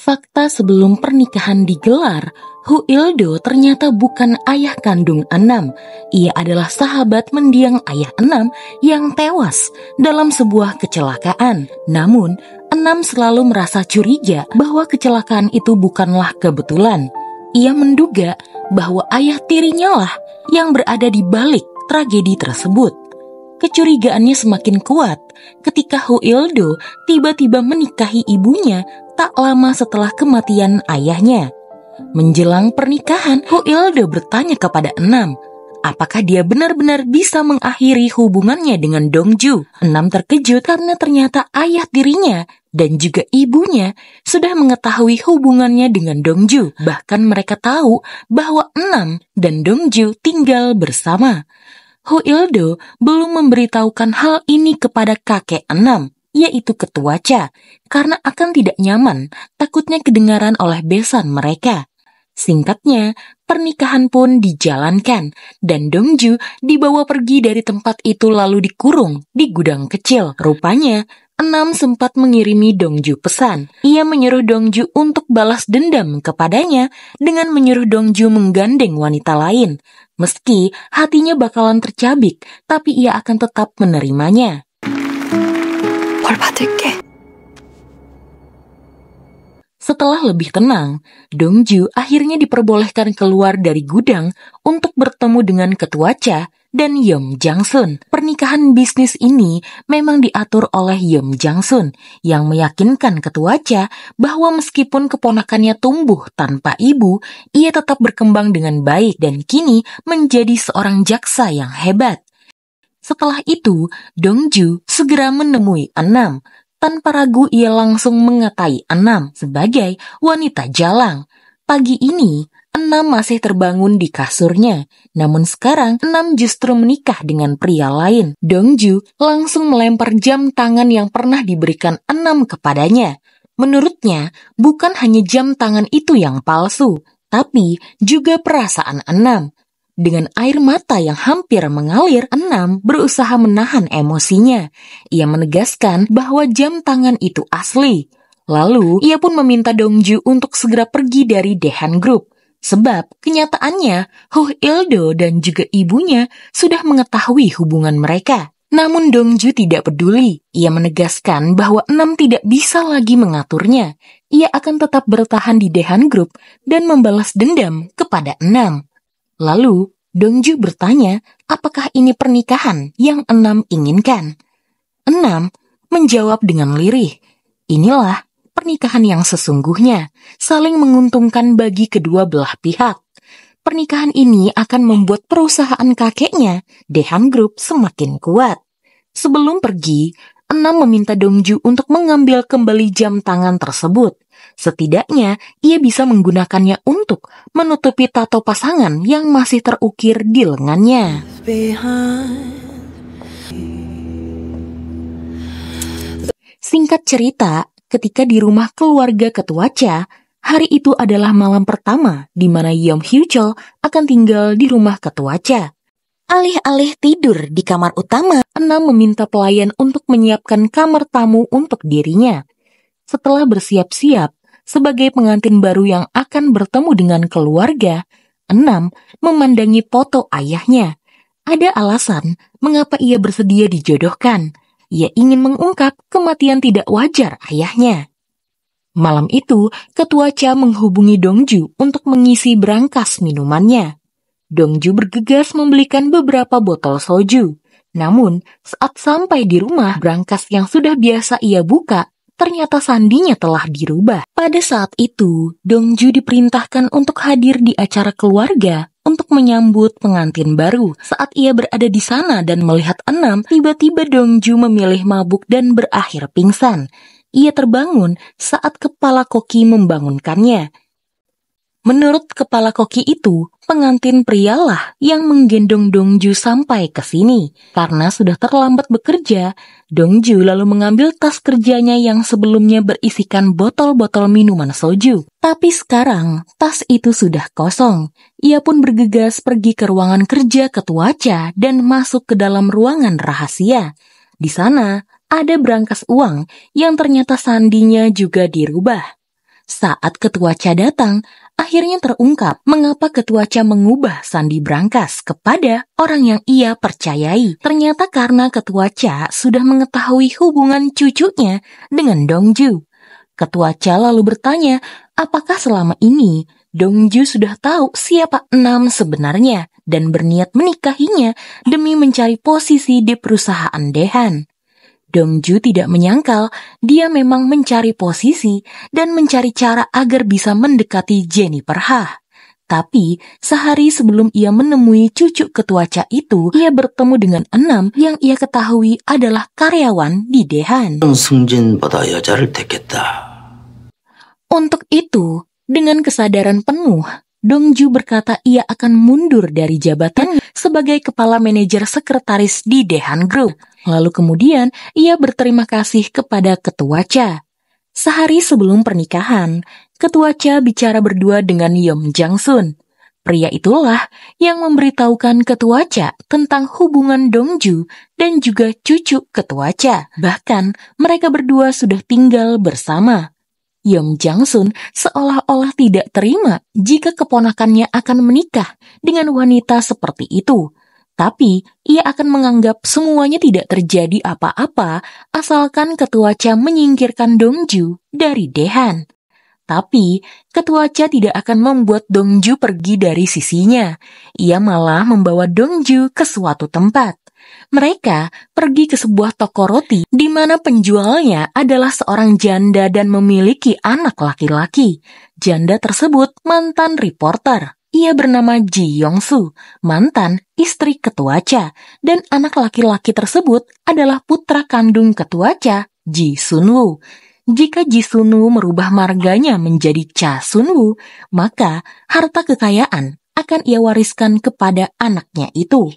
Fakta sebelum pernikahan digelar, Huildo ternyata bukan ayah kandung Enam. Ia adalah sahabat mendiang ayah Enam yang tewas dalam sebuah kecelakaan. Namun, Enam selalu merasa curiga bahwa kecelakaan itu bukanlah kebetulan. Ia menduga bahwa ayah tirinya lah yang berada di balik tragedi tersebut. Kecurigaannya semakin kuat ketika Huildo tiba-tiba menikahi ibunya tak lama setelah kematian ayahnya. Menjelang pernikahan, Huildo bertanya kepada Enam, apakah dia benar-benar bisa mengakhiri hubungannya dengan Dongju. Enam terkejut karena ternyata ayah tirinya dan juga ibunya sudah mengetahui hubungannya dengan Dongju. Bahkan mereka tahu bahwa Enam dan Dongju tinggal bersama. Huildo belum memberitahukan hal ini kepada kakek Enam, yaitu ketua Cha, karena akan tidak nyaman, takutnya kedengaran oleh besan mereka. Singkatnya, pernikahan pun dijalankan, dan Dongju dibawa pergi dari tempat itu lalu dikurung di gudang kecil. Rupanya, Enam sempat mengirimi Dongju pesan. Ia menyuruh Dongju untuk balas dendam kepadanya dengan menyuruh Dongju menggandeng wanita lain. Meski hatinya bakalan tercabik, tapi ia akan tetap menerimanya. Setelah lebih tenang, Dongju akhirnya diperbolehkan keluar dari gudang untuk bertemu dengan ketua Cha dan Yeom Jang-sun. Pernikahan bisnis ini memang diatur oleh Yeom Jang-sun yang meyakinkan ketua Cha bahwa meskipun keponakannya tumbuh tanpa ibu, ia tetap berkembang dengan baik dan kini menjadi seorang jaksa yang hebat. Setelah itu, Dongju segera menemui Enam. Tanpa ragu ia langsung mengatai Enam sebagai wanita jalang. Pagi ini, Enam masih terbangun di kasurnya. Namun sekarang, Enam justru menikah dengan pria lain. Dongju langsung melempar jam tangan yang pernah diberikan Enam kepadanya. Menurutnya, bukan hanya jam tangan itu yang palsu, tapi juga perasaan Enam. Dengan air mata yang hampir mengalir, Enam berusaha menahan emosinya. Ia menegaskan bahwa jam tangan itu asli. Lalu, ia pun meminta Dongju untuk segera pergi dari Daehan Group. Sebab, kenyataannya, Huildo dan juga ibunya sudah mengetahui hubungan mereka. Namun Dongju tidak peduli. Ia menegaskan bahwa Enam tidak bisa lagi mengaturnya. Ia akan tetap bertahan di Daehan Group dan membalas dendam kepada Enam. Lalu, Dongju bertanya apakah ini pernikahan yang Enam inginkan. Enam menjawab dengan lirih, inilah pernikahan yang sesungguhnya, saling menguntungkan bagi kedua belah pihak. Pernikahan ini akan membuat perusahaan kakeknya, Daehan Group, semakin kuat. Sebelum pergi, Enam meminta Dongju untuk mengambil kembali jam tangan tersebut. Setidaknya, ia bisa menggunakannya untuk menutupi tato pasangan yang masih terukir di lengannya. Singkat cerita, ketika di rumah keluarga ketua Cha, hari itu adalah malam pertama di mana Yeom Hyuchol akan tinggal di rumah ketua Cha. Alih-alih tidur di kamar utama, Enam meminta pelayan untuk menyiapkan kamar tamu untuk dirinya. Setelah bersiap-siap sebagai pengantin baru yang akan bertemu dengan keluarga, Enam memandangi foto ayahnya. Ada alasan mengapa ia bersedia dijodohkan. Ia ingin mengungkap kematian tidak wajar ayahnya. Malam itu, ketua Cha menghubungi Dongju untuk mengisi berangkas minumannya. Dongju bergegas membelikan beberapa botol soju. Namun, saat sampai di rumah, berangkas yang sudah biasa ia buka, ternyata sandinya telah dirubah. Pada saat itu, Dongju diperintahkan untuk hadir di acara keluarga untuk menyambut pengantin baru. Saat ia berada di sana dan melihat Enam, tiba-tiba Dongju memilih mabuk dan berakhir pingsan. Ia terbangun saat kepala koki membangunkannya. Menurut kepala koki itu, pengantin prialah yang menggendong Dongju sampai ke sini. Karena sudah terlambat bekerja, Dongju lalu mengambil tas kerjanya yang sebelumnya berisikan botol-botol minuman soju. Tapi sekarang, tas itu sudah kosong. Ia pun bergegas pergi ke ruangan kerja ketua Cha dan masuk ke dalam ruangan rahasia. Di sana, ada berangkas uang yang ternyata sandinya juga dirubah. Saat Ketua Cha datang, akhirnya terungkap mengapa Ketua Cha mengubah Sandi Brankas kepada orang yang ia percayai. Ternyata karena Ketua Cha sudah mengetahui hubungan cucunya dengan Dongju. Ketua Cha lalu bertanya, apakah selama ini Dongju sudah tahu siapa Enam sebenarnya dan berniat menikahinya demi mencari posisi di perusahaan Dehan. Dongju tidak menyangkal dia memang mencari posisi dan mencari cara agar bisa mendekati Jennifer Ha. Tapi sehari sebelum ia menemui cucu Ketua Cha itu, ia bertemu dengan Enam yang ia ketahui adalah karyawan di Dehan. 승진보다 여자를 택했다. Untuk itu, dengan kesadaran penuh, Dongju berkata ia akan mundur dari jabatannya sebagai kepala manajer sekretaris di Dehan Group. Lalu kemudian ia berterima kasih kepada Ketua Cha. Sehari sebelum pernikahan, Ketua Cha bicara berdua dengan Yom Jang-sun. Pria itulah yang memberitahukan Ketua Cha tentang hubungan Dongju dan juga cucu Ketua Cha. Bahkan mereka berdua sudah tinggal bersama. Yom Jang-sun seolah-olah tidak terima jika keponakannya akan menikah dengan wanita seperti itu. Tapi ia akan menganggap semuanya tidak terjadi apa-apa asalkan Ketua Cha menyingkirkan Dongju dari Dehan. Tapi Ketua Cha tidak akan membuat Dongju pergi dari sisinya. Ia malah membawa Dongju ke suatu tempat. Mereka pergi ke sebuah toko roti di mana penjualnya adalah seorang janda dan memiliki anak laki-laki. Janda tersebut mantan reporter. Ia bernama Ji Yong-su, mantan istri Ketua Cha, dan anak laki-laki tersebut adalah putra kandung Ketua Cha, Ji Sun-woo. Jika Ji Sun-woo merubah marganya menjadi Cha Sun-woo, maka harta kekayaan akan ia wariskan kepada anaknya itu.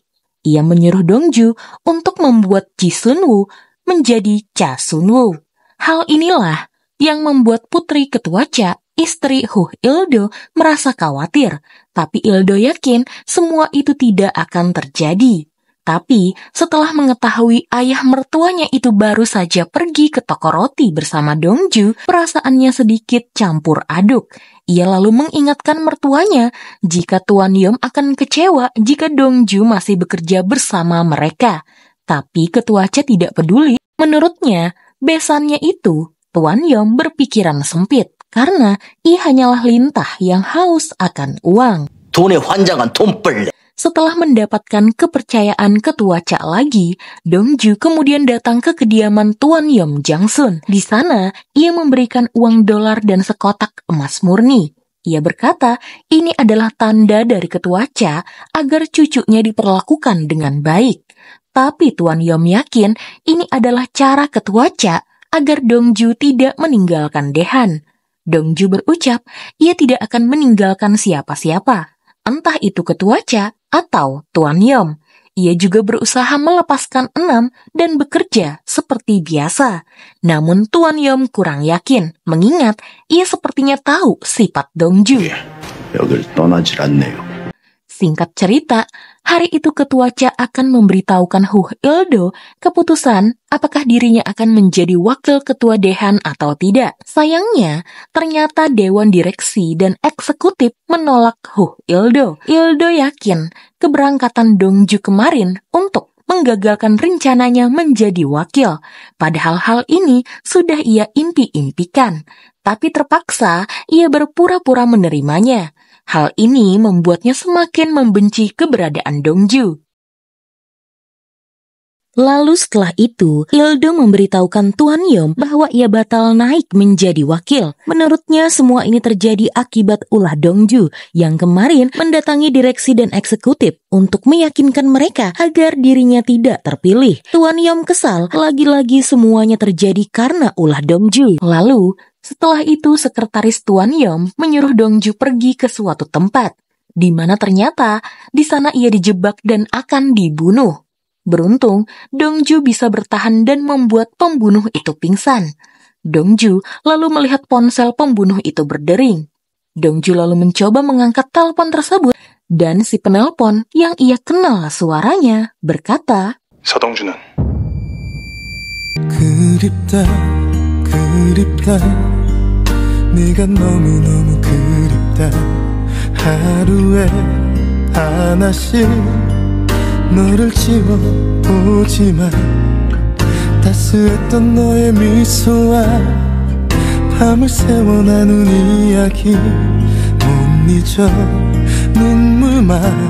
Ia menyuruh Dongju untuk membuat Ji Sun-woo menjadi Cha Sun-woo. Hal inilah yang membuat putri Ketua Cha, istri Huh Il-do, merasa khawatir. Tapi Il-do yakin semua itu tidak akan terjadi. Tapi setelah mengetahui ayah mertuanya itu baru saja pergi ke toko roti bersama Dongju, perasaannya sedikit campur aduk. Ia lalu mengingatkan mertuanya jika Tuan Yom akan kecewa jika Dongju masih bekerja bersama mereka. Tapi Ketua Cha tidak peduli. Menurutnya, besannya itu, Tuan Yom berpikiran sempit karena ia hanyalah lintah yang haus akan uang. 돈에 환장한 돈벌레. Setelah mendapatkan kepercayaan Ketua Cha lagi, Dongju kemudian datang ke kediaman Tuan Yom Jang-sun. Di sana, ia memberikan uang dolar dan sekotak emas murni. Ia berkata, ini adalah tanda dari Ketua Cha agar cucunya diperlakukan dengan baik. Tapi Tuan Yom yakin ini adalah cara Ketua Cha agar Dongju tidak meninggalkan Dehan. Dongju berucap, ia tidak akan meninggalkan siapa-siapa. Entah itu Ketua Cha atau Tuan Yom. Ia juga berusaha melepaskan Enam dan bekerja seperti biasa. Namun Tuan Yom kurang yakin, mengingat ia sepertinya tahu sifat Dongju. 여길 떠나질 않네요. Singkat cerita, hari itu Ketua Cha akan memberitahukan Huh Il-do keputusan apakah dirinya akan menjadi wakil ketua Dehan atau tidak. Sayangnya, ternyata Dewan Direksi dan Eksekutif menolak Huh Il-do. Il-do yakin keberangkatan Dongju kemarin untuk menggagalkan rencananya menjadi wakil. Padahal hal ini sudah ia impi-impikan. Tapi terpaksa ia berpura-pura menerimanya. Hal ini membuatnya semakin membenci keberadaan Dongju. Lalu setelah itu, Il-do memberitahukan Tuan Yom bahwa ia batal naik menjadi wakil. Menurutnya semua ini terjadi akibat ulah Dongju yang kemarin mendatangi direksi dan eksekutif untuk meyakinkan mereka agar dirinya tidak terpilih. Tuan Yom kesal, lagi-lagi semuanya terjadi karena ulah Dongju. Lalu, setelah itu sekretaris Tuan Yom menyuruh Dongju pergi ke suatu tempat, di mana ternyata di sana ia dijebak dan akan dibunuh. Beruntung, Dongju bisa bertahan dan membuat pembunuh itu pingsan. Dongju lalu melihat ponsel pembunuh itu berdering. Dongju lalu mencoba mengangkat telepon tersebut, dan si penelpon yang ia kenal suaranya berkata, 서동주는 그립다 네가 너무너무 그립다. 하루에 하나씩 너를 지워보지만 따스했던 너의 미소와 밤을 새워 나눈 이야기 못 잊어. 눈물만